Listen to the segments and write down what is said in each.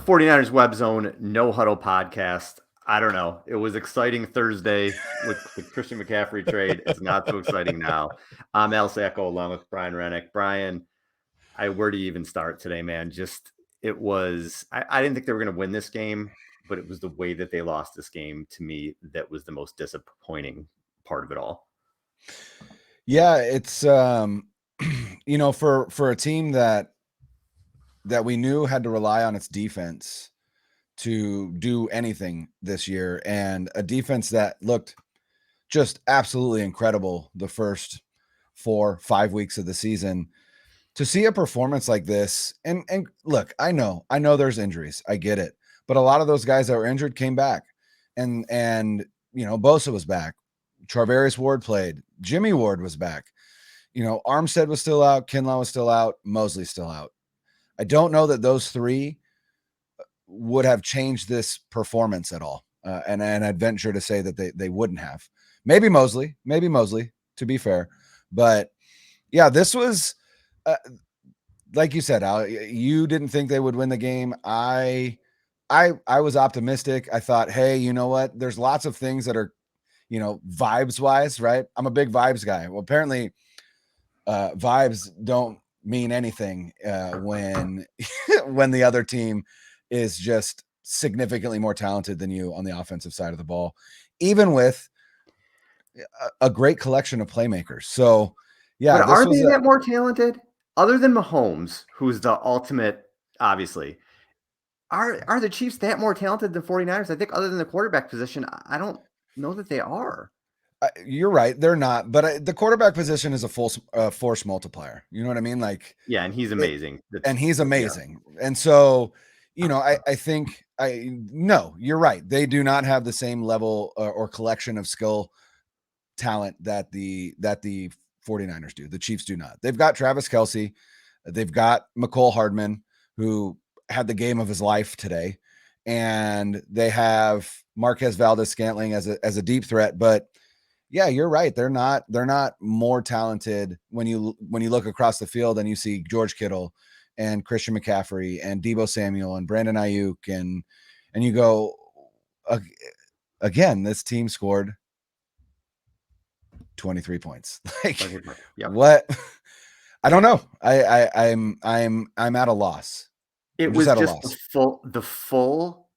49ers Web Zone No Huddle podcast. I don't know. It was exciting Thursday with the Christian McCaffrey trade. It's not so exciting now. I'm Al Sacco along with Brian Renick. Brian, where do you even start today, man? It was, I didn't think they were going to win this game, but it was the way that they lost this game to me that was the most disappointing part of it all. Yeah, it's, you know, for a team that we knew had to rely on its defense to do anything this year, and a defense that looked just absolutely incredible the first 4-5 weeks of the season, to see a performance like this. And look, I know there's injuries, I get it, but a lot of those guys that were injured came back, and you know, Bosa was back, Charvarius Ward played, Jimmy Ward was back, you know, Armstead was still out, Kinlaw was still out, Mosley's still out. I don't know that those three would have changed this performance at all. And I'd venture to say that they wouldn't have. Maybe Mosley, to be fair. But yeah, this was, like you said, Al, you didn't think they would win the game. I was optimistic. I thought, hey, you know what? There's lots of things that are, you know, vibes wise, right? I'm a big vibes guy. Well, apparently vibes don't mean anything when when the other team is just significantly more talented than you on the offensive side of the ball, even with a great collection of playmakers. So yeah, but are they that more talented other than Mahomes, who's the ultimate, obviously? Are the Chiefs that more talented than 49ers? I think other than the quarterback position, I don't know that they are. You're right. They're not, but the quarterback position is a full force multiplier. You know what I mean? Like, yeah, and he's amazing. Yeah. And so, you know, I think no, you're right. They do not have the same level or collection of skill talent that the 49ers do. The Chiefs do not. They've got Travis Kelce. They've got McCole Hardman, who had the game of his life today. And they have Marquez Valdes-Scantling as a deep threat, but yeah, you're right. They're not more talented when you look across the field and you see George Kittle and Christian McCaffrey and Deebo Samuel and Brandon Ayuk and you go, again, this team scored 23 points. Like, yep. What? I don't know. I'm at a loss. It was just the full,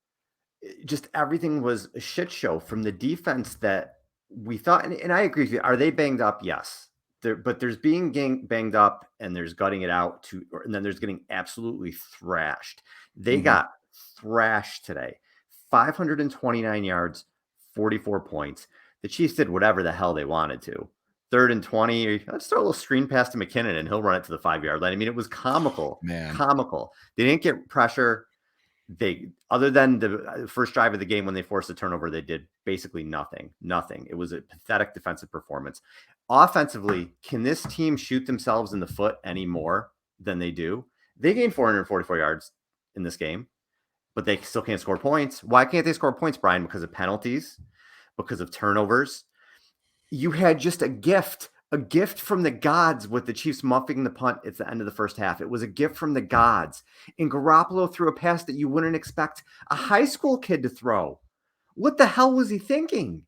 just everything was a shit show from the defense that we thought, and I agree with you. Are they banged up? Yes. But there's being banged up and there's gutting it out and then there's getting absolutely thrashed. They got thrashed today. 529 yards, 44 points. The Chiefs did whatever the hell they wanted to. 3rd and 20, let's throw a little screen pass to McKinnon and he'll run it to the 5-yard line. I mean, it was comical. Man. Comical. They didn't get pressure. Other than the first drive of the game when they forced a turnover, they did basically nothing. It was a pathetic defensive performance. Offensively, can this team shoot themselves in the foot any more than they do? They gained 444 yards in this game, but they still can't score points. Why can't they score points, Brian? Because of penalties, because of turnovers. You had just a gift from the gods with the Chiefs muffing the punt at the end of the first half. It was a gift from the gods. And Garoppolo threw a pass that you wouldn't expect a high school kid to throw. What the hell was he thinking?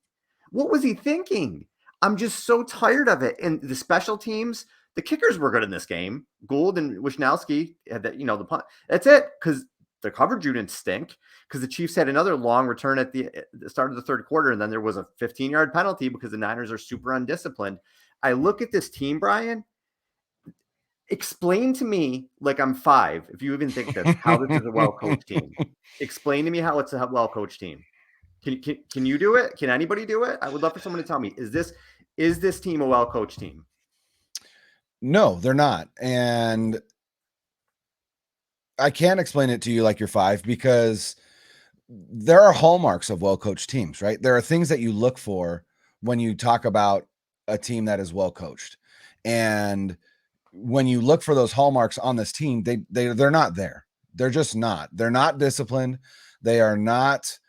What was he thinking? I'm just so tired of it. And the special teams, the kickers were good in this game. Gould and Wisnowski had that, the punt. That's it, because the coverage didn't stink, because the Chiefs had another long return at the start of the third quarter, and then there was a 15-yard penalty because the Niners are super undisciplined. I look at this team, Brian, explain to me, like I'm 5, if you even think this, how this is a well-coached team. Explain to me how it's a well-coached team. Can you do it? Can anybody do it? I would love for someone to tell me, is this team a well-coached team? No, they're not. And I can't explain it to you like you're 5, because there are hallmarks of well-coached teams, right? There are things that you look for when you talk about a team that is well-coached. And when you look for those hallmarks on this team, they're not there. They're just not. They're not disciplined. They are not.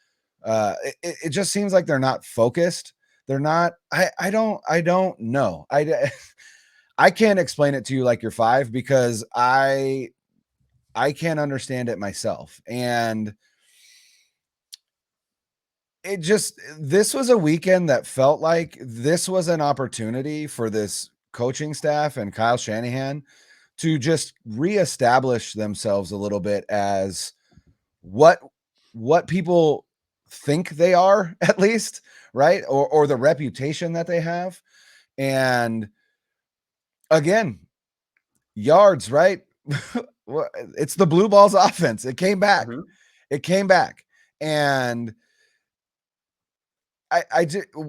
It just seems like they're not focused. They're not. I don't know. I can't explain it to you like you're 5, because I I can't understand it myself. And this was a weekend that felt like this was an opportunity for this coaching staff and Kyle Shanahan to just reestablish themselves a little bit as what people think they are, at least, right? Or the reputation that they have. And again, yards, right? It's the blue balls offense. It came back. Mm-hmm. It came back. And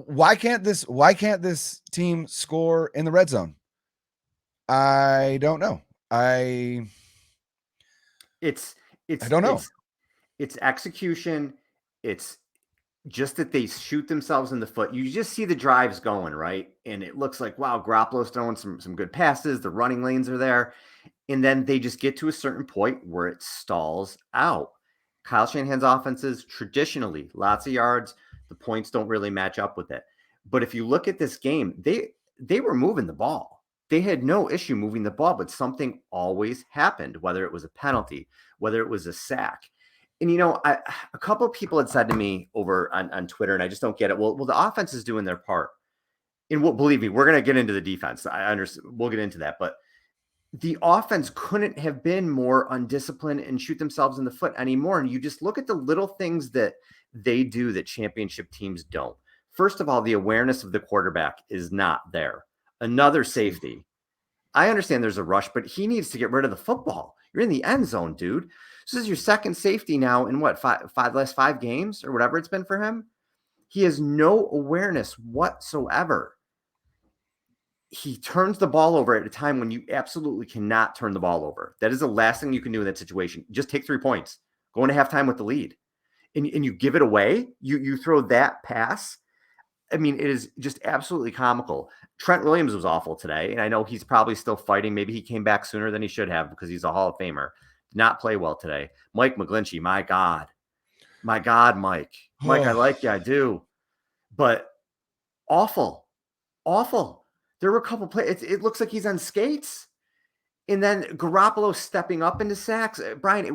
why can't this team score in the red zone? I don't know. I don't know. It's execution. It's just that they shoot themselves in the foot. You just see the drives going, right? And it looks like, wow, Garoppolo's throwing some good passes. The running lanes are there. And then they just get to a certain point where it stalls out. Kyle Shanahan's offenses, traditionally, lots of yards. The points don't really match up with it. But if you look at this game, they were moving the ball. They had no issue moving the ball, but something always happened, whether it was a penalty, whether it was a sack. And, a couple of people had said to me over on Twitter, and I just don't get it. Well, the offense is doing their part. And believe me, we're going to get into the defense. I understand. We'll get into that. But the offense couldn't have been more undisciplined and shoot themselves in the foot anymore. And you just look at the little things that they do that championship teams don't. First of all, the awareness of the quarterback is not there. Another safety. I understand there's a rush, but he needs to get rid of the football. You're in the end zone, dude. This is your second safety now in what, last 5 games or whatever it's been for him. He has no awareness whatsoever. He turns the ball over at a time when you absolutely cannot turn the ball over. That is the last thing you can do in that situation. Just take 3 points. Go into halftime with the lead. And you give it away. You throw that pass. I mean, it is just absolutely comical. Trent Williams was awful today, and I know he's probably still fighting. Maybe he came back sooner than he should have because he's a Hall of Famer. Did not play well today. Mike McGlinchey, my God, Mike. Mike, I like you, I do. But awful. There were a couple plays. It looks like he's on skates. And then Garoppolo stepping up into sacks. Brian,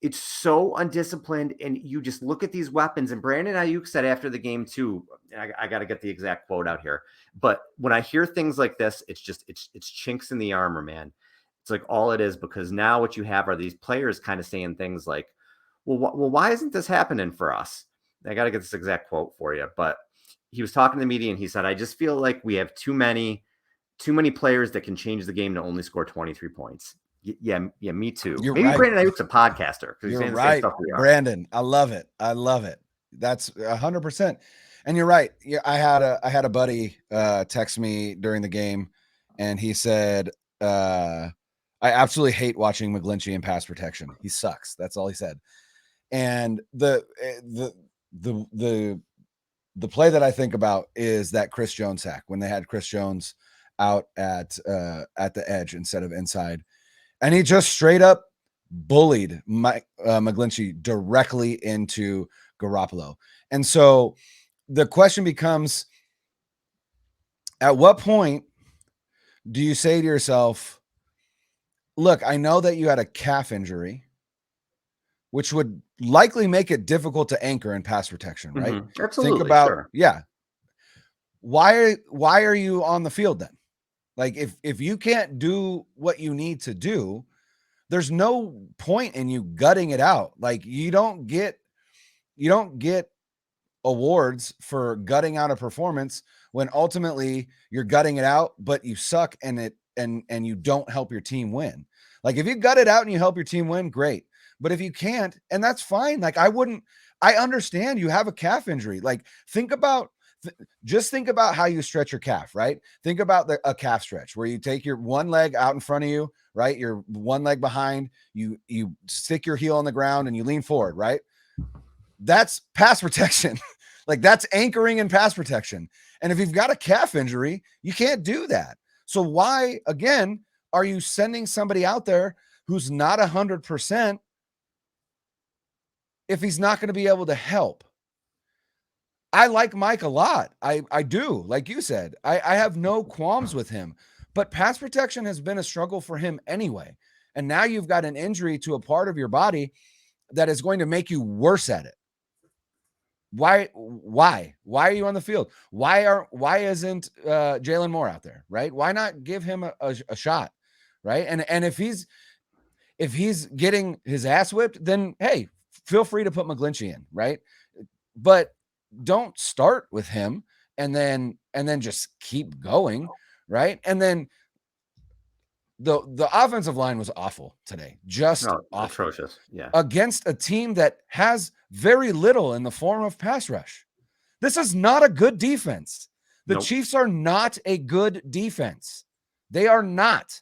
it's so undisciplined. And you just look at these weapons. And Brandon Ayuk said after the game too, I got to get the exact quote out here. But when I hear things like this, it's chinks in the armor, man. It's like all it is, because now what you have are these players kind of saying things like, well, why isn't this happening for us? I got to get this exact quote for you. But he was talking to the media and he said, I just feel like we have too many players that can change the game to only score 23 points. Yeah, me too. You're Maybe right. Brandon Ayuk's a podcaster. You're right, Brandon. I love it. That's 100%. And you're right. Yeah, I had a buddy text me during the game, and he said, I absolutely hate watching McGlinchey in pass protection. He sucks. That's all he said. And the play that I think about is that Chris Jones sack, when they had Chris Jones out at the edge instead of inside. And he just straight up bullied McGlinchey directly into Garoppolo. And so the question becomes, at what point do you say to yourself, look, I know that you had a calf injury, which would likely make it difficult to anchor in pass protection, right? Mm-hmm. Absolutely. Think about, sure. Yeah. Why are you on the field then? Like, if you can't do what you need to do, there's no point in you gutting it out. Like, you don't get awards for gutting out a performance when ultimately you're gutting it out, but you suck and you don't help your team win. Like, if you gut it out and you help your team win, great. But if you can't, and that's fine. Like, I understand you have a calf injury. Like, just think about how you stretch your calf, right? Think about a calf stretch where you take your one leg out in front of you, right? Your one leg behind, you stick your heel on the ground and you lean forward, right? That's pass protection. Like, that's anchoring in pass protection. And if you've got a calf injury, you can't do that. So why, again, are you sending somebody out there who's not 100% if he's not going to be able to help? I like Mike a lot. I do. Like you said, I have no qualms with him, but pass protection has been a struggle for him anyway. And now you've got an injury to a part of your body that is going to make you worse at it. Why are you on the field? Why isn't Jalen Moore out there? Right? Why not give him a shot? Right? And if he's getting his ass whipped, then hey, feel free to put McGlinchey in, right? But don't start with him and then just keep going, right? And then the offensive line was awful today. Just awful. Atrocious. Yeah. Against a team that has very little in the form of pass rush. This is not a good defense. The Chiefs are not a good defense. They are not.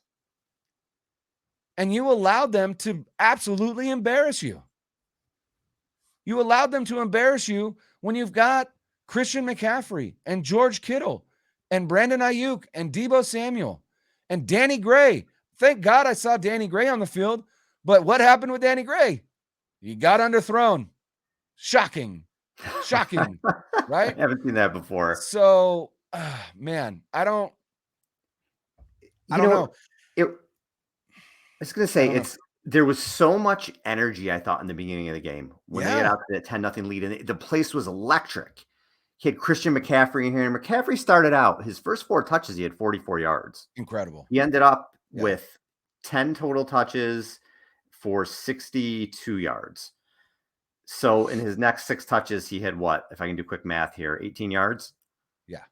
And you allowed them to absolutely embarrass you. You allowed them to embarrass you when you've got Christian McCaffrey and George Kittle and Brandon Ayuk and Deebo Samuel and Danny Gray. Thank God I saw Danny Gray on the field. But what happened with Danny Gray? He got underthrown. Shocking. Right? I haven't seen that before. So, man, I don't know. I was going to say there was so much energy, I thought, in the beginning of the game when they got out to that 10-0 lead, and the place was electric. He had Christian McCaffrey in here, and McCaffrey started out his first 4 touches. He had 44 yards. Incredible. He ended up with 10 total touches for 62 yards. So in his next 6 touches, he had what? If I can do quick math here, 18 yards. Yeah.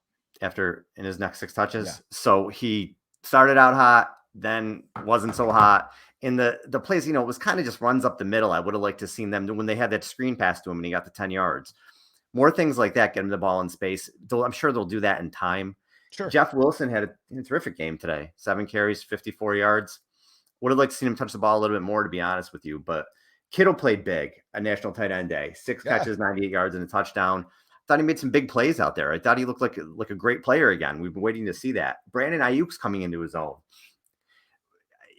In his next 6 touches. Yeah. So he started out hot, then wasn't so hot. And the plays, it was kind of just runs up the middle. I would have liked to seen them when they had that screen pass to him and he got the 10 yards. More things like that, get him the ball in space. I'm sure they'll do that in time. Sure. Jeff Wilson had a terrific game today. 7 carries, 54 yards. Would have liked to see him touch the ball a little bit more, to be honest with you. But Kittle played big on National Tight End Day. 6 catches, 98 yards, and a touchdown. Thought he made some big plays out there. I thought he looked like a great player again. We've been waiting to see that. Brandon Ayuk's coming into his own.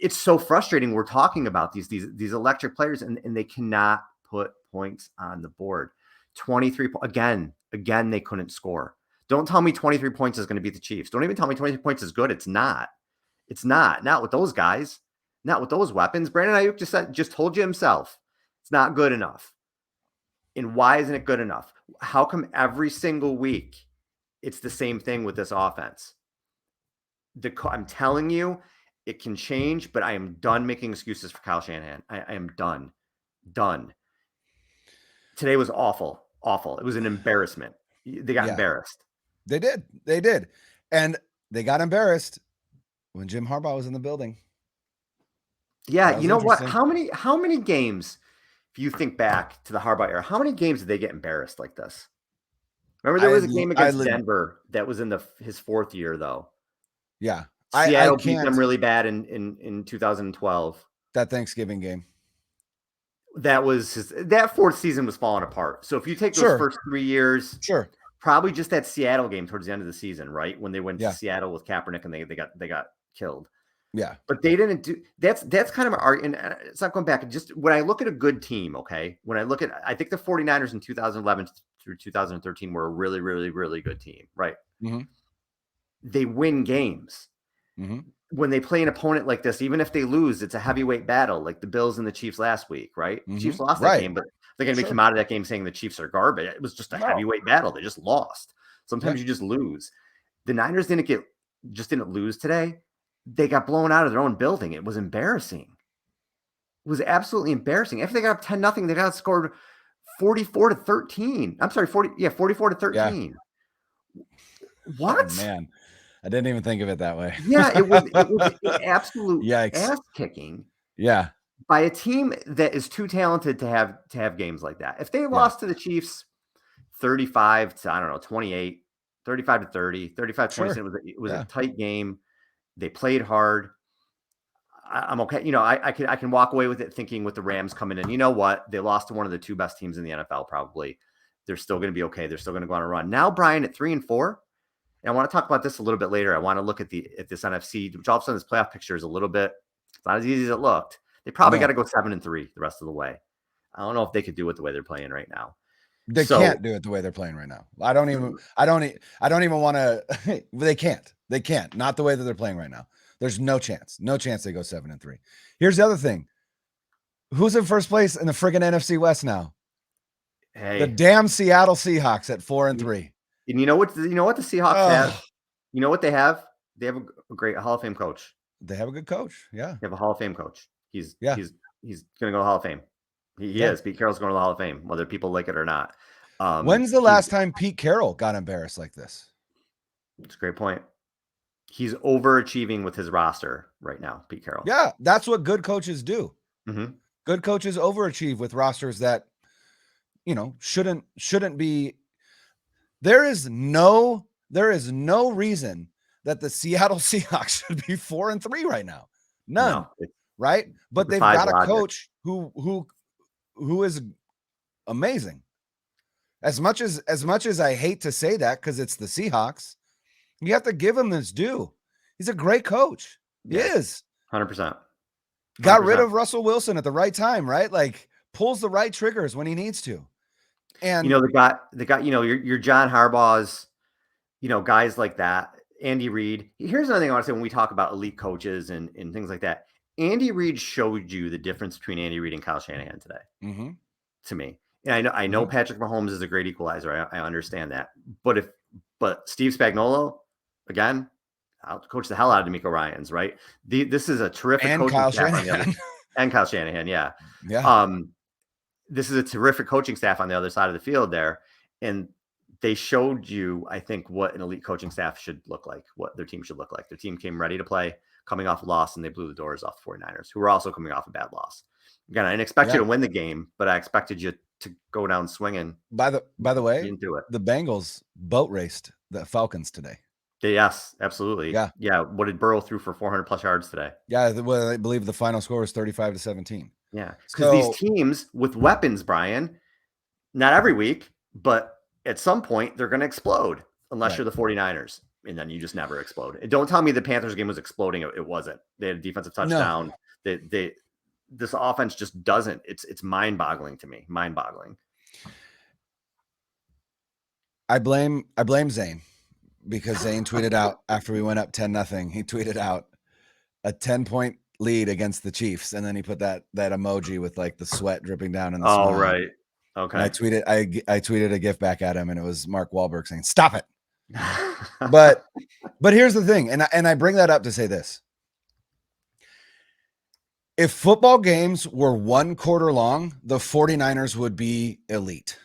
It's so frustrating. We're talking about these electric players, and they cannot put points on the board. 23 again, they couldn't score. Don't tell me 23 points is going to beat the Chiefs. Don't even tell me 23 points is good. It's not. Not with those guys. Not with those weapons. Brandon Ayuk just told you himself. It's not good enough. And why isn't it good enough? How come every single week it's the same thing with this offense? I'm telling you, it can change, but I am done making excuses for Kyle Shanahan. I am done. Today was awful. It was an embarrassment. They got embarrassed. They did. And they got embarrassed when Jim Harbaugh was in the building. Yeah, you know what? How many games, if you think back to the Harbaugh era, how many games did they get embarrassed like this? Remember there was a game against Denver that was in his 4th year, though. Yeah. Seattle beat them really bad in 2012. That Thanksgiving game. That 4th season was falling apart. So if you take those first 3 years, probably just that Seattle game towards the end of the season, right? When they went to Seattle with Kaepernick and they got killed. Yeah. But they didn't do that's kind of and it's not going back. Just when I look at a good team, okay, I think the 49ers in 2011 through 2013 were a really, really, really good team, right? Mm-hmm. They win games. Mm-hmm. When they play an opponent like this, even if they lose, it's a heavyweight battle, like the Bills and the Chiefs last week, right? Mm-hmm. Chiefs lost that game, but they're going to come out of that game saying the Chiefs are garbage. It was just a heavyweight battle. They just lost. Sometimes you just lose. The Niners didn't lose today. They got blown out of their own building. It was embarrassing. It was absolutely embarrassing. After they got up 10-0, they got scored 44-13. I'm sorry, 44-13. Yeah. What? Oh, man. I didn't even think of it that way. Yeah, it was an absolute ass kicking. Yeah. By a team that is too talented to have games like that. If they lost to the Chiefs 35-28, 35-30, 35-27, it was a tight game. They played hard. I'm okay. I can walk away with it thinking with the Rams coming in, you know what? They lost to one of the 2 best teams in the NFL probably. They're still going to be okay. They're still going to go on a run. Now, Brian, at 3-4, and I want to talk about this a little bit later. I want to look at this NFC, which all of a sudden this playoff picture is it's not as easy as it looked. They probably got to go 7-3 the rest of the way. I don't know if they could do it the way they're playing right now. They can't do it the way they're playing right now. I don't even want to. They can't. Not the way that they're playing right now. There's no chance. No chance they go 7-3. Here's the other thing. Who's in first place in the friggin' NFC West now? Hey, the damn Seattle Seahawks at 4-3. And you know what? You know what the Seahawks have? You know what they have? They have a great Hall of Fame coach. They have a good coach. Yeah. They have a Hall of Fame coach. He's Yeah. he's going to go to the Hall of Fame. He is. Pete Carroll's going to the Hall of Fame, whether people like it or not. When's the last time Pete Carroll got embarrassed like this? It's a great point. He's overachieving with his roster right now, Pete Carroll. Yeah, that's what good coaches do. Mm-hmm. Good coaches overachieve with rosters that, you know, shouldn't be. There is no reason that the Seattle Seahawks should be 4-3 right now. None. No, right? But they've got a coach who is amazing. As much as I hate to say that, because it's the Seahawks, you have to give him his due. He's a great coach. He is 100%. Got rid of Russell Wilson at the right time, right? Like pulls the right triggers when he needs to. And you know, the guy, you know, your John Harbaugh's, you know, guys like that, Andy Reid. Here's another thing I want to say when we talk about elite coaches and things like that. Andy Reid showed you the difference between Andy Reid and Kyle Shanahan today. To me. And I know Patrick Mahomes is a great equalizer. I understand that. But Steve Spagnuolo, again, I'll coach the hell out of D'Amico Ryans, right? This is a terrific coaching staff on the other, and Kyle Shanahan, yeah. This is a terrific coaching staff on the other side of the field there, and they showed you, I think, what an elite coaching staff should look like, what their team should look like. Their team came ready to play, coming off a loss, and they blew the doors off the 49ers, who were also coming off a bad loss. Again, I didn't expect you to win the game, but I expected you to go down swinging. By the way, didn't do it. The Bengals boat raced the Falcons today. Yes, absolutely. Yeah. What did Burrow threw for 400 plus yards today? Yeah, I believe the final score was 35-17. Yeah, because these teams with weapons, Brian, not every week, but at some point they're going to explode unless you're the 49ers, and then you just never explode. And don't tell me the Panthers game was exploding. It wasn't. They had a defensive touchdown. No. This offense just doesn't. It's mind-boggling to me. Mind-boggling. I blame Zane, because Zane tweeted out after we went up 10-0. He tweeted out a 10-point lead against the Chiefs, and then he put that emoji with like the sweat dripping down in the smile. Right. Okay. And I tweeted a GIF back at him, and it was Mark Wahlberg saying, "Stop it." but here's the thing, and I bring that up to say this. If football games were 1 quarter long, the 49ers would be elite.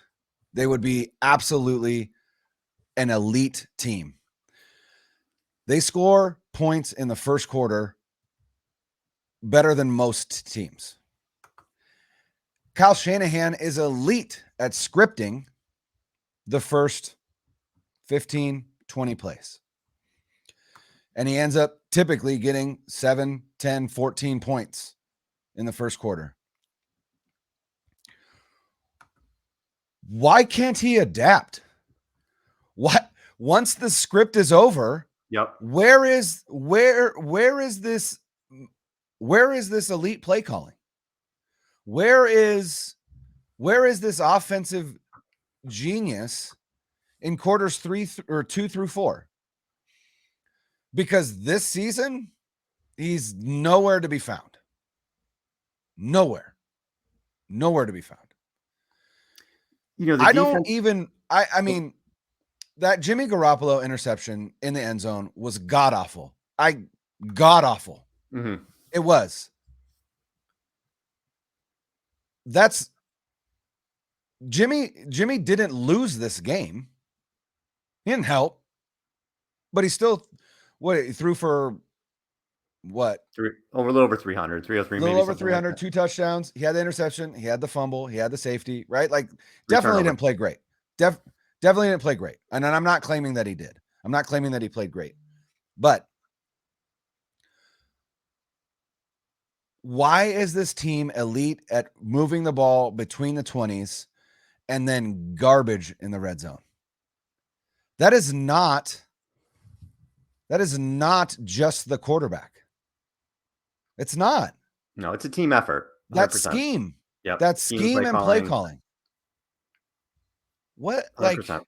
They would be absolutely an elite team. They score points in the first quarter better than most teams. Kyle Shanahan is elite at scripting the first 15, 20 plays. And he ends up typically getting 7, 10, 14 points in the first quarter. Why can't he adapt? What once the script is over? Where is this elite play calling? Where is this offensive genius in quarters 2 through 4? Because this season he's nowhere to be found. Nowhere to be found. You know, I mean, that Jimmy Garoppolo interception in the end zone was god awful. God awful. It was. That's Jimmy didn't lose this game. He didn't help, but he still he threw for what? A little over 300, 303, a little over 300, like 2 touchdowns. He had the interception, he had the fumble, he had the safety, right? Like definitely didn't play great. Definitely didn't play great. And I'm not claiming that he did. I'm not claiming that he played great. But why is this team elite at moving the ball between the 20s and then garbage in the red zone? That is not just the quarterback. It's not. No, it's a team effort. 100%. That scheme. Yep. That scheme and play calling. What? 100%. Like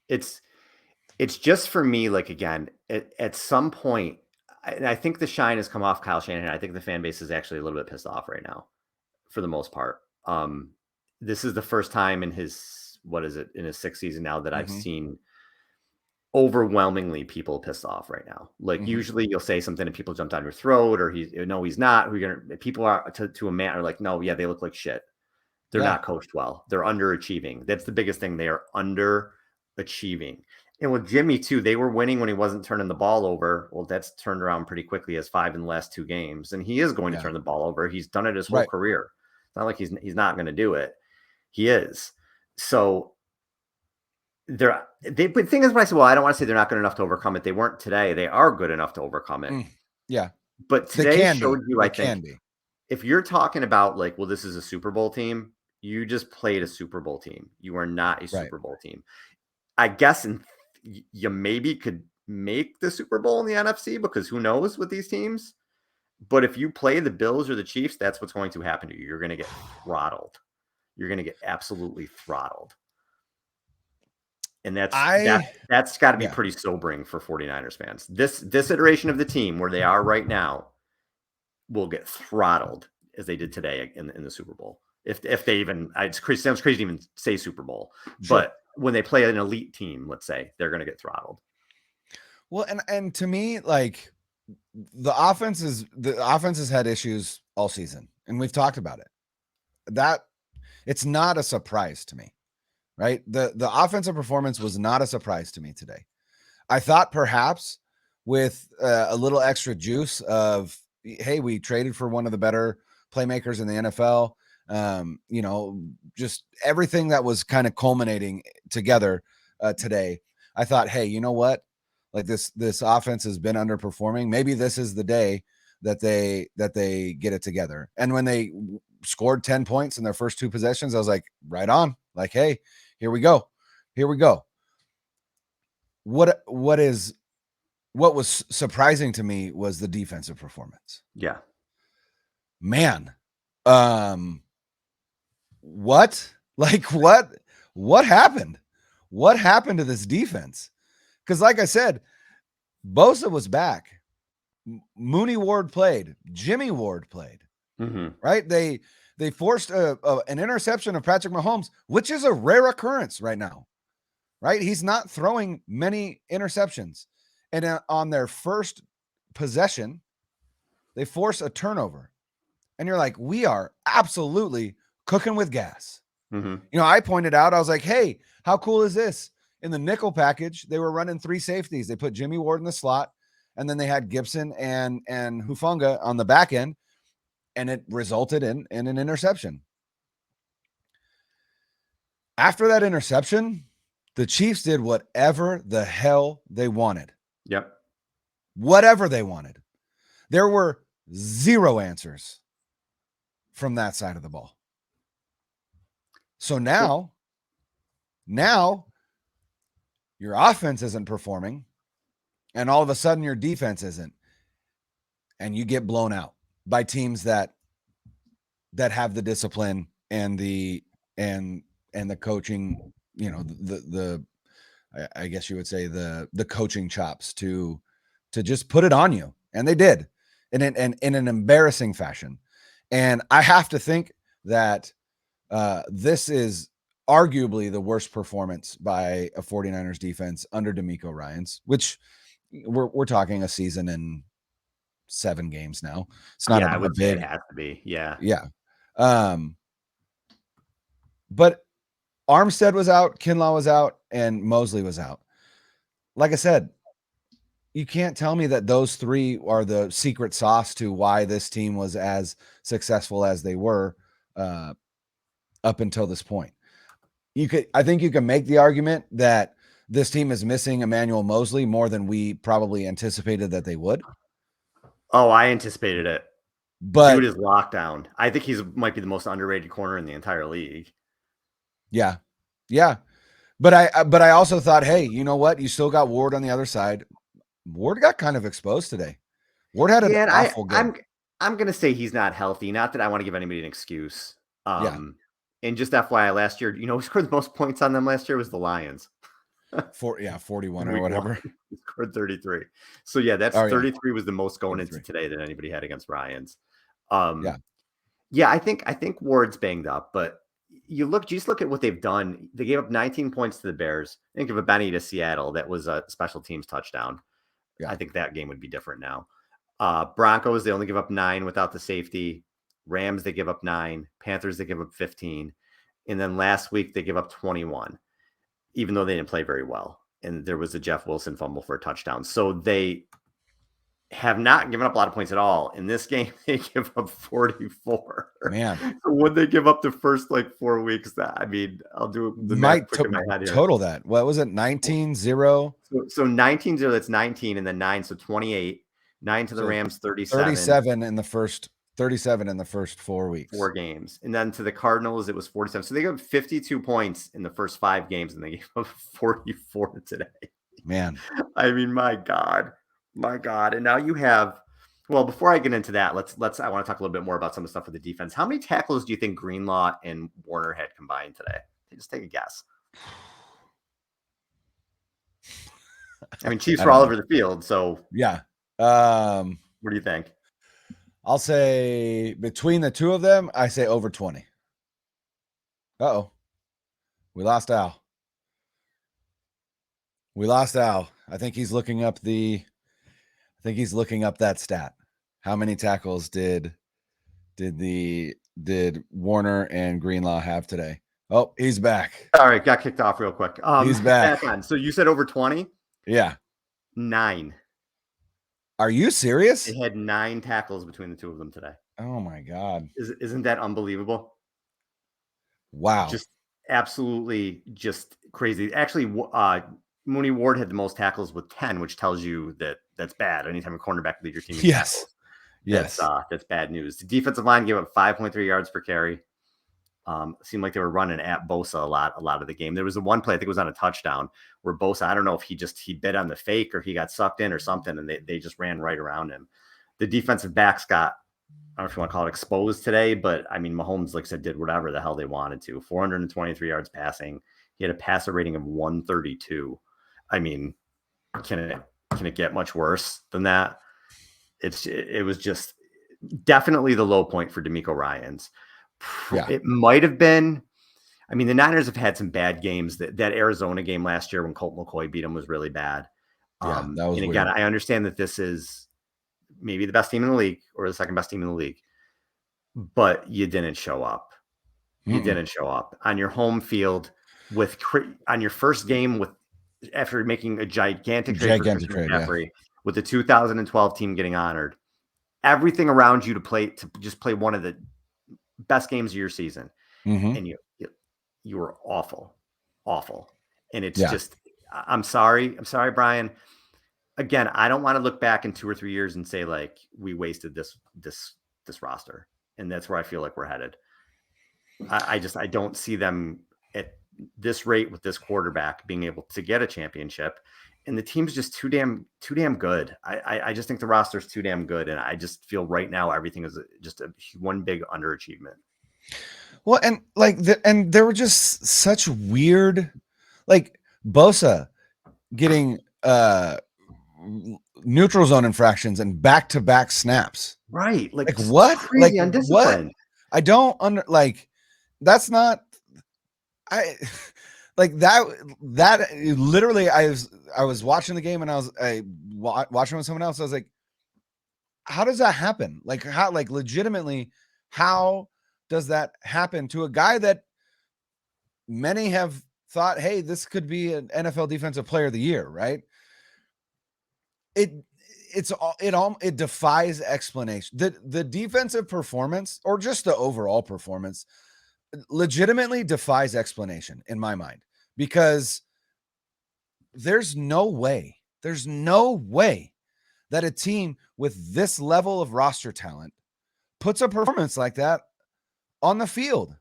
it's just for me, like, again, at some point, I think the shine has come off Kyle Shanahan. I think the fan base is actually a little bit pissed off right now, for the most part. This is the first time in his in his 6th season now that I've seen overwhelmingly people pissed off right now. Like usually you'll say something and people jump down your throat, or he's not. People are to a man are like, no, yeah, they look like shit. They're not coached well. They're underachieving. That's the biggest thing. They are underachieving. And with Jimmy too, they were winning when he wasn't turning the ball over. Well, that's turned around pretty quickly as 5 in the last 2 games. And he is going to turn the ball over. He's done it his whole career. It's not like he's not going to do it. He is. So but the thing is, when I say, well, I don't want to say they're not good enough to overcome it. They weren't today. They are good enough to overcome it. Yeah. But today showed you, I think, if you're talking about like, well, this is a Super Bowl team, you just played a Super Bowl team. You are not a Super Bowl team. I guess you maybe could make the Super Bowl in the NFC, because who knows with these teams. But if you play the Bills or the Chiefs, that's what's going to happen to you. You're going to get throttled. You're going to get absolutely throttled. And that's got to be pretty sobering for 49ers fans. This iteration of the team, where they are right now, will get throttled as they did today in the Super Bowl. If they even, it sounds crazy to even say Super Bowl, but when they play an elite team, let's say, they're going to get throttled. Well, and to me, like, the offense has had issues all season, and we've talked about it. That it's not a surprise to me, right? The offensive performance was not a surprise to me today. I thought perhaps with a little extra juice of, hey, we traded for one of the better playmakers in the NFL. Just everything that was kind of culminating together today. I thought, hey, you know what? Like this offense has been underperforming. Maybe this is the day that they get it together. And when they scored 10 points in their first 2 possessions, I was like, right on. Like, hey, here we go. What was surprising to me was the defensive performance. Yeah. Man. What happened? What happened to this defense? Because like I said, Bosa was back. Mooney Ward played. Jimmy Ward played. Right? They forced an interception of Patrick Mahomes, which is a rare occurrence right now. Right? He's not throwing many interceptions. And on their first possession, they force a turnover. And you're like, we are absolutely cooking with gas. I pointed out, I was like, hey, how cool is this? In the nickel package, they were running 3 safeties. They put Jimmy Ward in the slot, and then they had Gibson and Hufanga on the back end, and it resulted in an interception. After that interception, the Chiefs did whatever the hell they wanted. Yep. Whatever they wanted. There were 0 answers from that side of the ball. So now your offense isn't performing, and all of a sudden your defense isn't, and you get blown out by teams that have the discipline and the coaching, I guess you would say the coaching chops to just put it on you. And they did in an embarrassing fashion. And I have to think that this is arguably the worst performance by a 49ers defense under DeMeco Ryans, which we're talking a season and 7 games now. It's not I would say it has to be. Yeah. Yeah. But Armstead was out, Kinlaw was out, and Mosley was out. Like I said, you can't tell me that those 3 are the secret sauce to why this team was as successful as they were up until this point. I think you can make the argument that this team is missing Emmanuel Mosley more than we probably anticipated that they would. Oh, I anticipated it. But dude is locked down. I think might be the most underrated corner in the entire league. Yeah. But I also thought, hey, you know what? You still got Ward on the other side. Ward got kind of exposed today. Ward had an awful game. I'm going to say he's not healthy. Not that I want to give anybody an excuse. And just FYI, last year, who scored the most points on them last year was the Lions. 41 or Week whatever. 1. He scored 33. So yeah, that's 33 was the most going into today that anybody had against Ryan's. Yeah, I think Ward's banged up, but just look at what they've done. They gave up 19 points to the Bears. Think of a Benny to Seattle. That was a special teams touchdown. Yeah. I think that game would be different now. Broncos, they only give up 9 without the safety. Rams, they give up 9. Panthers, they give up 15. And then last week, they give up 21, even though they didn't play very well. And there was a Jeff Wilson fumble for a touchdown. So they have not given up a lot of points at all. In this game, they give up 44. Man. So would they give up the first 4 weeks? I'll do the math quick in my head here. Total that. What was it? 19-0? So 19-0, that's 19, and then 9, so 28. 9 to the Rams, 37. 37 in the first 4 weeks. 4 games. And then to the Cardinals, it was 47. So they got 52 points in the first 5 games, and they gave up 44 today. Man. My God. My God. And now you have, well, before I get into that, I want to talk a little bit more about some of the stuff with the defense. How many tackles do you think Greenlaw and Warner had combined today? Just take a guess. Chiefs were all over the field, so yeah. What do you think? I'll say between the two of them, I say over 20. Uh-oh. We lost Al. I think he's looking up that stat. How many tackles did Warner and Greenlaw have today? Oh, he's back. All right, got kicked off real quick. He's back. So you said over 20? Yeah. 9. Are you serious? They had 9 tackles between the two of them today. Oh my God. Isn't that unbelievable? Wow. Just absolutely just crazy. Actually, Mooney Ward had the most tackles with 10, which tells you that that's bad. Anytime a cornerback leads your team. Yes. That's bad news. The defensive line gave up 5.3 yards per carry. Seemed like they were running at Bosa a lot of the game. There was one play, I think it was on a touchdown, where Bosa, I don't know if he bit on the fake or he got sucked in or something, and they just ran right around him. The defensive backs got, I don't know if you want to call it exposed today, but Mahomes, like I said, did whatever the hell they wanted to. 423 yards passing. He had a passer rating of 132. Can it get much worse than that? It was just definitely the low point for DeMeco Ryans. Yeah. It might have been. The Niners have had some bad games. That Arizona game last year when Colt McCoy beat them was really bad. Yeah, that was and weird. Again, I understand that this is maybe the best team in the league or the second best team in the league, but you didn't show up. You didn't show up on your home field on your first game after making a gigantic trade for Christian McCaffrey, with the 2012 team getting honored. Everything around you to just play one of the best games of your season, and you were awful, and it's just. I'm sorry, Brian. Again, I don't want to look back in 2 or 3 years and say we wasted this roster, and that's where I feel like we're headed. I don't see them at this rate with this quarterback being able to get a championship, and the team's just too damn good. I just think the roster's too damn good, and I just feel right now everything is just one big underachievement. Well, and and there were just such weird, Bosa getting neutral zone infractions and back-to-back snaps. Right. What? Crazy undisciplined. What? I don't that's not that literally I was watching the game and I was watching with someone else. I was like, how does that happen? How legitimately, how does that happen to a guy that many have thought, hey, this could be an NFL Defensive Player of the Year, right? It defies explanation. The defensive performance, or just the overall performance, legitimately defies explanation in my mind, because there's no way that a team with this level of roster talent puts a performance like that on the field.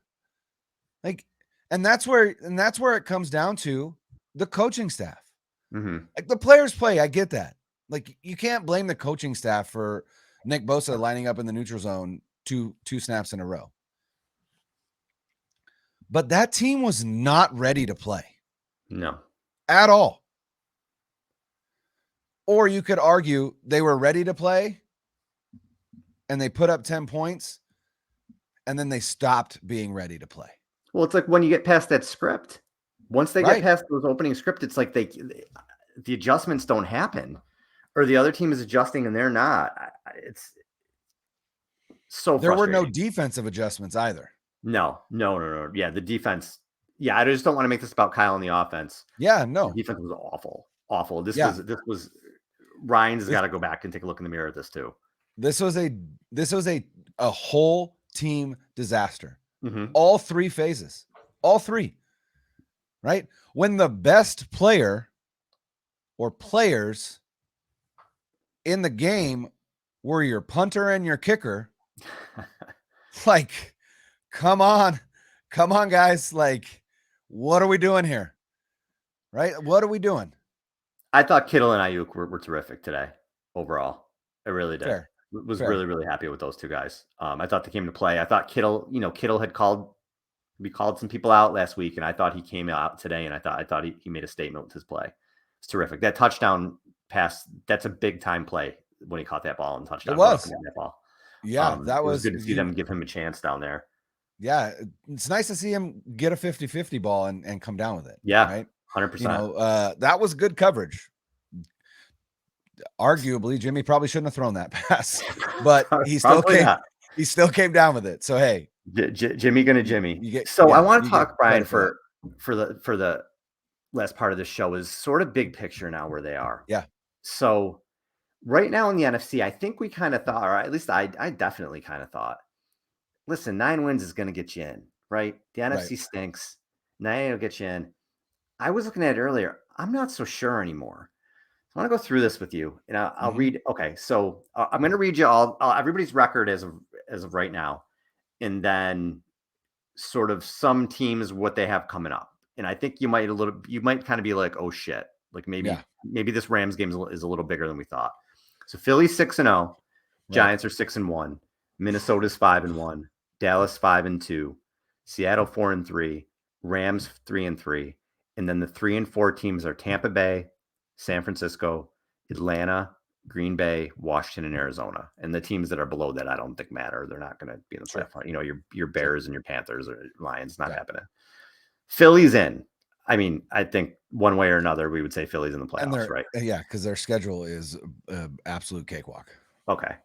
And that's where it comes down to the coaching staff. The players play, I get that. You can't blame the coaching staff for Nick Bosa lining up in the neutral zone two snaps in a row. But that team was not ready to play. No. at all. Or you could argue they were ready to play and they put up 10 points and then they stopped being ready to play. Well, it's like when you get past that script, once they Right. get past those opening script, it's like the adjustments don't happen, or the other team is adjusting and they're not. It's so There were no frustrating. defensive adjustments either. No. Yeah, the defense. Yeah, I just don't want to make this about Kyle and the offense. Yeah, no. The defense was awful. This Yeah. was Ryan's got to go back and take a look in the mirror at this too. This was a whole team disaster. Mm-hmm. All three phases. All three. Right? When the best player or players in the game were your punter and your kicker, like, come on, guys. Like, what are we doing here? Right? What are we doing? I thought Kittle and Ayuk were terrific today overall. I really did. Fair. Was really happy with those two guys. I thought they came to play. I thought Kittle had called some people out last week, and I thought he came out today, and I thought he made a statement with his play. It's terrific. That touchdown pass, that's a big time play when he caught that ball and touchdown. It was. That ball. Yeah, that it was was good to see them give him a chance down there. Yeah, it's nice to see him get a 50-50 ball and come down with it. Yeah, right. 100%. You know, that was good coverage. Arguably, Jimmy probably shouldn't have thrown that pass, but he still came down with it. So hey, Jimmy gonna Jimmy. I want to talk, Brian, for the last part of the show is sort of big picture now where they are. Yeah. So right now in the NFC, I think we kind of thought, or at least I definitely kind of thought, listen, 9 wins is going to get you in, right? The NFC stinks. 9 will get you in. I was looking at it earlier. I'm not so sure anymore. I want to go through this with you, and I'll read. Okay, so I'm going to read you all everybody's record as of right now, and then sort of some teams what they have coming up. And I think you might kind of be like, oh shit, like maybe this Rams game is a little bigger than we thought. So Philly's 6-0, Giants are 6-1, Minnesota's 5-1, Dallas 5-2, Seattle 4-3, Rams 3-3, and then the 3 and 4 teams are Tampa Bay, San Francisco, Atlanta, Green Bay, Washington, and Arizona. And the teams that are below that, I don't think matter. They're not going to be in the playoff. You know, your Bears and your Panthers or Lions, not happening. Philly's in. I mean, I think one way or another, we would say Philly's in the playoffs, right? Yeah, because their schedule is absolute cakewalk. Okay.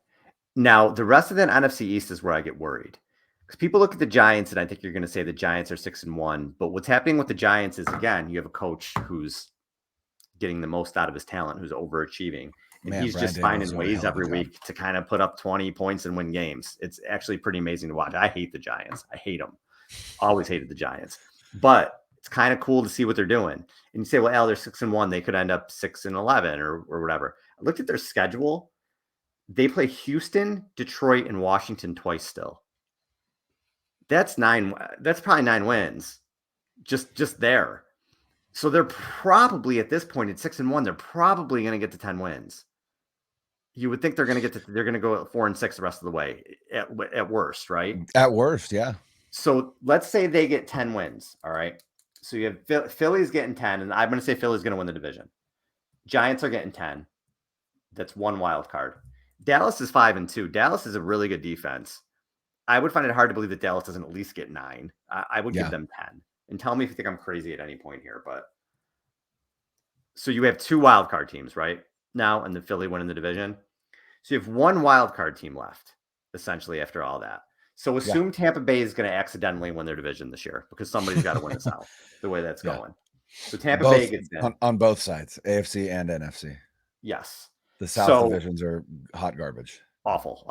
Now, the rest of the NFC East is where I get worried. Because people look at the Giants, and I think you're going to say the Giants are 6-1. But what's happening with the Giants is, again, you have a coach who's getting the most out of his talent, who's overachieving. And he's just finding ways every week to kind of put up 20 points and win games. It's actually pretty amazing to watch. I hate the Giants. I hate them. Always hated the Giants. But it's kind of cool to see what they're doing. And you say, well, they're 6-1. They could end up 6-11 or whatever. I looked at their schedule. They play Houston, Detroit, and Washington twice still. That's 9. That's probably 9 wins. Just there. So they're probably at this point at 6-1. They're probably going to get to 10 wins. You would think they're going to go at 4-6 the rest of the way at worst, right? At worst, yeah. So let's say they get 10 wins. All right. So you have Philly's getting 10, and I'm going to say Philly's going to win the division. Giants are getting 10. That's one wild card. Dallas is 5-2. Dallas is a really good defense. I would find it hard to believe that Dallas doesn't at least get 9. I would give them 10. And tell me if you think I'm crazy at any point here. But so you have 2 wild card teams right now, and the Philly winning the division. So you have 1 wild card team left, essentially, after all that. So assume Tampa Bay is going to accidentally win their division this year because somebody's got to win the South the way that's going. So Tampa Bay gets in. On both sides, AFC and NFC. Yes. The South divisions are hot garbage. Awful.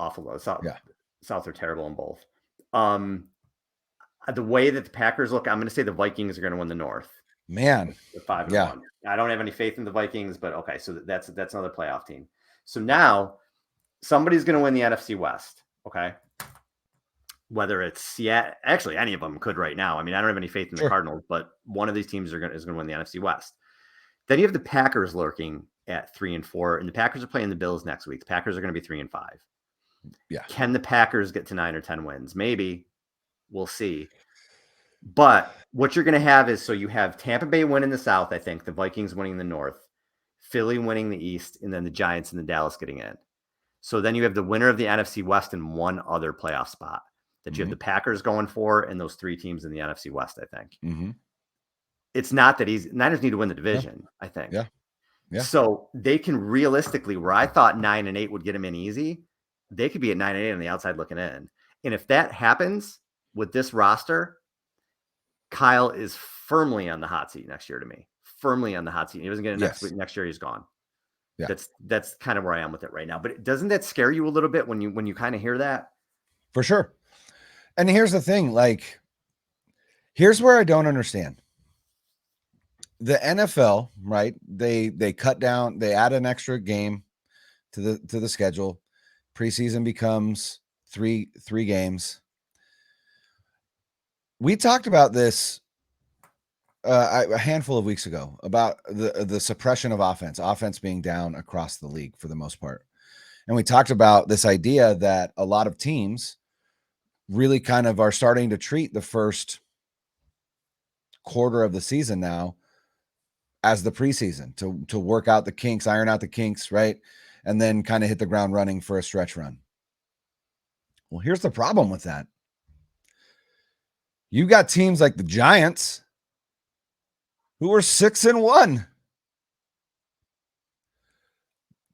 South are terrible in both. The way that the Packers look, I'm going to say the Vikings are going to win the North. Man. The 5-1. I don't have any faith in the Vikings, but okay. So that's another playoff team. So now somebody's going to win the NFC West. Okay. Whether it's Seattle, actually any of them could right now. I mean, I don't have any faith in the Cardinals, but one of these teams is going to win the NFC West. Then you have the Packers lurking at 3-4, and the Packers are playing the Bills next week. The Packers are going to be 3-5. Yeah. Can the Packers get to 9 or 10 wins? Maybe. We'll see. But what you're going to have is, so you have Tampa Bay winning the South, I think, the Vikings winning the North, Philly winning the East, and then the Giants and the Dallas getting in. So then you have the winner of the NFC West and one other playoff spot that you have the Packers going for, and those three teams in the NFC West, I think. It's not that easy. Niners need to win the division, I think. Yeah. So they can realistically, where I thought 9-8 would get them in easy, they could be at 9-8 on the outside looking in. And if that happens with this roster, Kyle is firmly on the hot seat next year to me. Firmly on the hot seat. He doesn't get it next year, he's gone. Yeah. That's kind of where I am with it right now. But doesn't that scare you a little bit when you kind of hear that? For sure. And here's the thing, like, here's where I don't understand. The NFL, right? They cut down, they add an extra game to the schedule. Preseason becomes three games. We talked about this a handful of weeks ago about the suppression of offense being down across the league for the most part. And we talked about this idea that a lot of teams really kind of are starting to treat the first quarter of the season now as the preseason to work out the kinks, iron out the kinks, right? And then kind of hit the ground running for a stretch run. Well, here's the problem with that. You got teams like the Giants who are 6-1.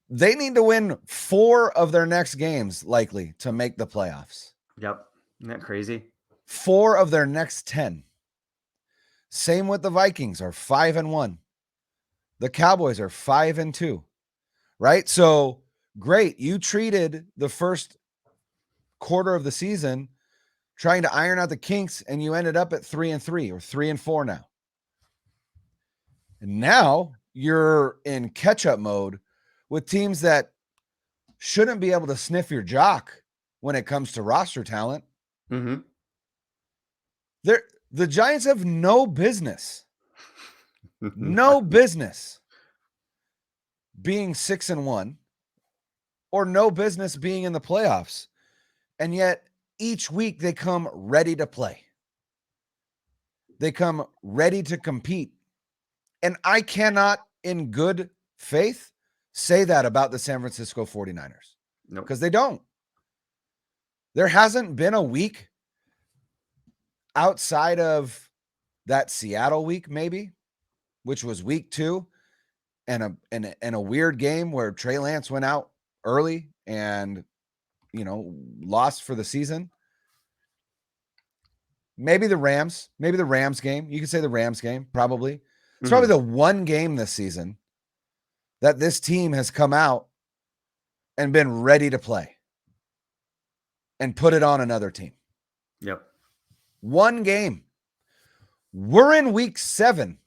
They need to win 4 of their next games likely to make the playoffs. Yep. Isn't that crazy? 4 of their next 10. Same with the Vikings are 5-1. The Cowboys are 5-2, right? So great. You treated the first quarter of the season trying to iron out the kinks, and you ended up at 3-3 or 3-4 now. And now you're in catch-up mode with teams that shouldn't be able to sniff your jock when it comes to roster talent. The Giants have no business being 6-1 or no business being in the playoffs. And yet each week they come ready to play. They come ready to compete. And I cannot in good faith say that about the San Francisco 49ers. No, because they don't. There hasn't been a week outside of that Seattle week, maybe, which was week 2, and a weird game where Trey Lance went out early and, lost for the season. Maybe the Rams game. You could say the Rams game, probably. It's probably the one game this season that this team has come out and been ready to play and put it on another team. Yep. One game. We're in week 7.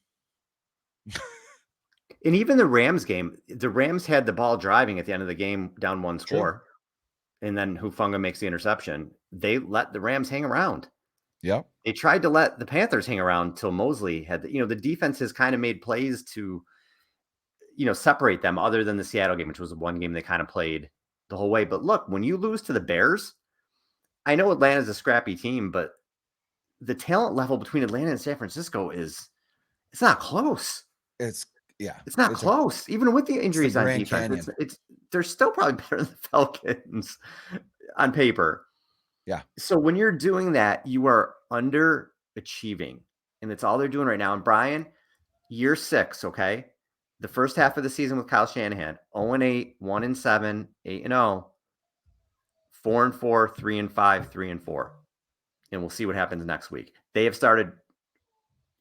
And even the Rams game, the Rams had the ball driving at the end of the game, down 1 score. And then Hufanga makes the interception. They let the Rams hang around. Yep. They tried to let the Panthers hang around till Mosley had, the defense has kind of made plays to, separate them, other than the Seattle game, which was the one game they kind of played the whole way. But look, when you lose to the Bears, I know Atlanta's a scrappy team, but the talent level between Atlanta and San Francisco it's not close. It's not close. Even with the injuries on defense, they're still probably better than the Falcons on paper. Yeah. So when you're doing that, you are underachieving, and that's all they're doing right now. And Brian, year 6, okay? The first half of the season with Kyle Shanahan, 0-8, 1-7, 8-0, 4-4, 3-5, 3-4. And we'll see what happens next week. They have started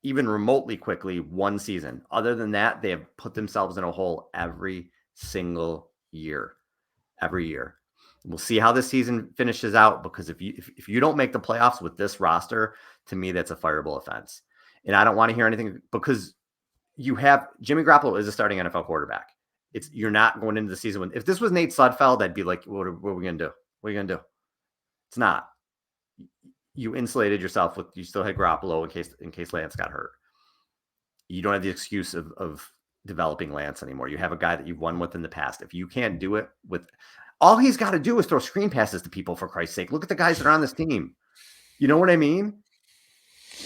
even remotely quickly one season. Other than that, they have put themselves in a hole every single year. Every year. We'll see how this season finishes out, because if you don't make the playoffs with this roster, to me, that's a fireable offense. And I don't want to hear anything, because you have Jimmy Garoppolo is a starting NFL quarterback. You're not going into the season with, if this was Nate Sudfeld, I'd be like, what are we going to do? What are you going to do? It's not. You insulated yourself with, you still had Garoppolo in case Lance got hurt. You don't have the excuse of developing Lance anymore. You have a guy that you've won with in the past. If you can't do it with, all he's got to do is throw screen passes to people, for Christ's sake. Look at the guys that are on this team. You know what I mean?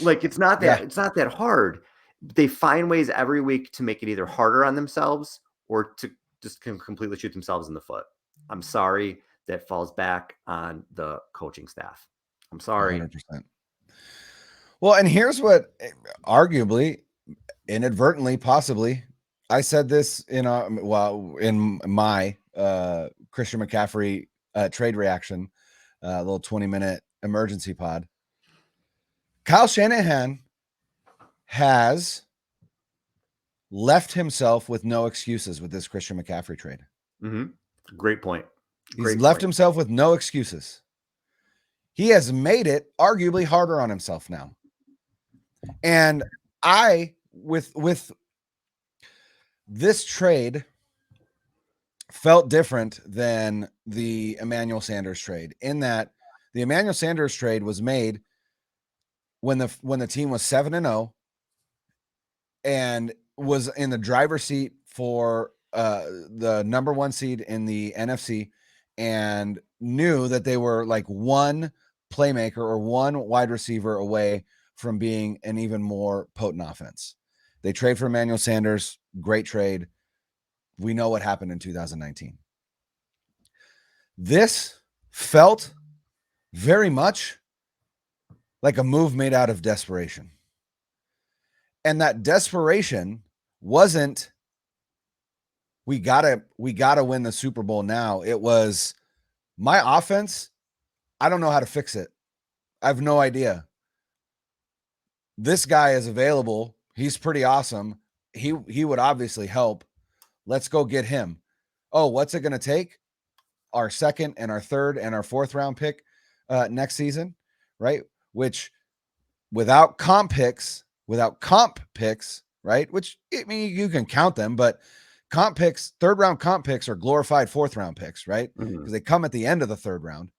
Like it's not Yeah. that hard. They find ways every week to make it either harder on themselves or to just completely shoot themselves in the foot. I'm sorry, that falls back on the coaching staff. I'm sorry. 100%. Well, and here's what arguably, inadvertently, possibly, I said this in my Christian McCaffrey trade reaction, little 20-minute emergency pod. Kyle Shanahan has left himself with no excuses with this Christian McCaffrey trade. Mm-hmm. Great point. He's left himself with no excuses. He has made it arguably harder on himself now. And I, with this trade, felt different than the Emmanuel Sanders trade, in that the Emmanuel Sanders trade was made when the team was 7-0 and was in the driver's seat for the number 1 seed in the NFC, and knew that they were like one playmaker or one wide receiver away from being an even more potent offense. They trade for Emmanuel Sanders. Great trade. We know what happened in 2019. This felt very much like a move made out of desperation. And that desperation wasn't, we gotta win the Super Bowl now. It was, my offense, I don't know how to fix it. I have no idea. This guy is available. He's pretty awesome. He would obviously help. Let's go get him. Oh, what's it going to take? Our second and our third and our fourth round pick next season, right? Which without comp picks, right? Which, I mean, you can count them, but comp picks, third round comp picks are glorified fourth round picks, right? Because they come at the end of the third round.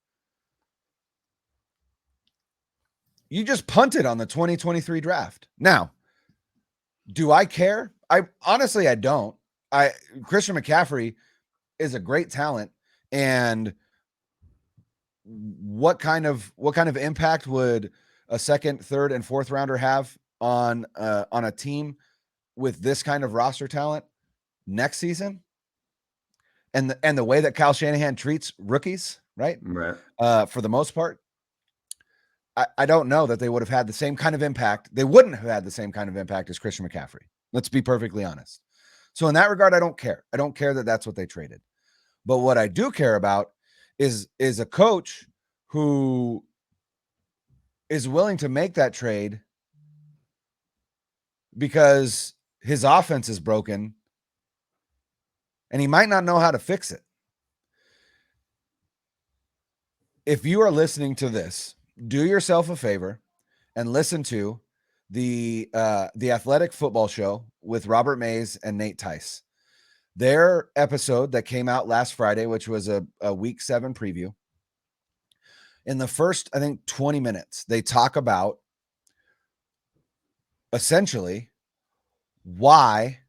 You just punted on the 2023 draft. Now, do I care? I honestly don't. Christian McCaffrey is a great talent, and what kind of impact would a second, third, and fourth rounder have on a team with this kind of roster talent next season? And the way that Kyle Shanahan treats rookies, right? For the most part, I don't know that they would have had the same kind of impact. They wouldn't have had the same kind of impact as Christian McCaffrey. Let's be perfectly honest. So in that regard, I don't care. I don't care that that's what they traded. But what I do care about is a coach who is willing to make that trade because his offense is broken and he might not know how to fix it. If you are listening to this, do yourself a favor and listen to the Athletic Football Show with Robert Mays and Nate Tice. Their episode that came out last Friday, which was a week 7 preview. In the first, I think, 20 minutes, they talk about essentially why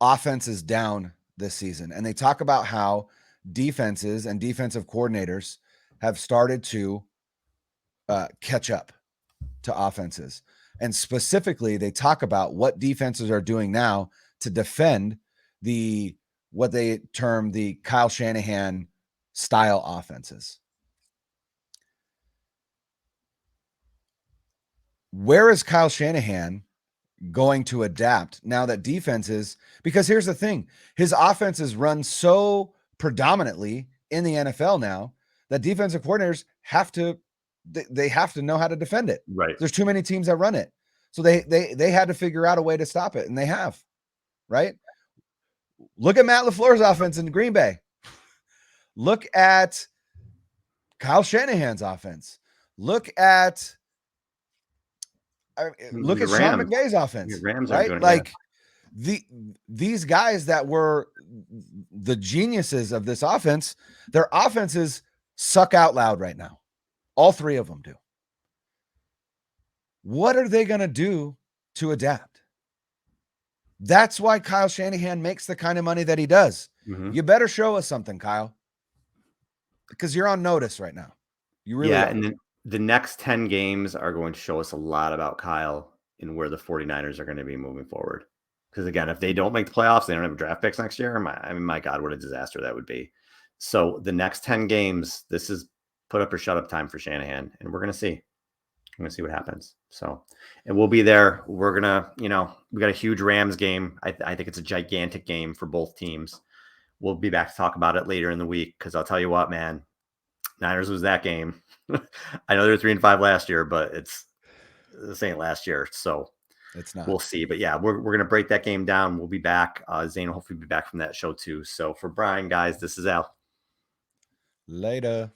offense is down this season. And they talk about how defenses and defensive coordinators have started to catch up to offenses. And specifically, they talk about what defenses are doing now to defend what they term the Kyle Shanahan style offenses. Where is Kyle Shanahan going to adapt now that defenses, because here's the thing, his offenses run so predominantly in the NFL now that defensive coordinators have to know how to defend it. Right. There's too many teams that run it. So they had to figure out a way to stop it, and they have, right? Look at Matt LaFleur's offense in Green Bay. Look at Kyle Shanahan's offense. Look at Sean McVay's offense, right? Like these guys that were the geniuses of this offense, their offenses suck out loud right now. All three of them do. What are they going to do to adapt? That's why Kyle Shanahan makes the kind of money that he does. Mm-hmm. You better show us something, Kyle, because you're on notice right now. You really are. the next 10 games are going to show us a lot about Kyle and where the 49ers are going to be moving forward. Because again, if they don't make the playoffs, they don't have draft picks next year. My God, what a disaster that would be. So the next 10 games, this is put up or shut up time for Shanahan, and we're going to see. I'm going to see what happens. So, and we'll be there. We're going to, we got a huge Rams game. I think it's a gigantic game for both teams. We'll be back to talk about it later in the week because I'll tell you what, man, Niners was that game. I know they're 3-5 last year, but this ain't last year. So It's not. we'll see. But yeah, we're going to break that game down. We'll be back. Zane will hopefully be back from that show too. So for Brian, guys, this is Al. Later.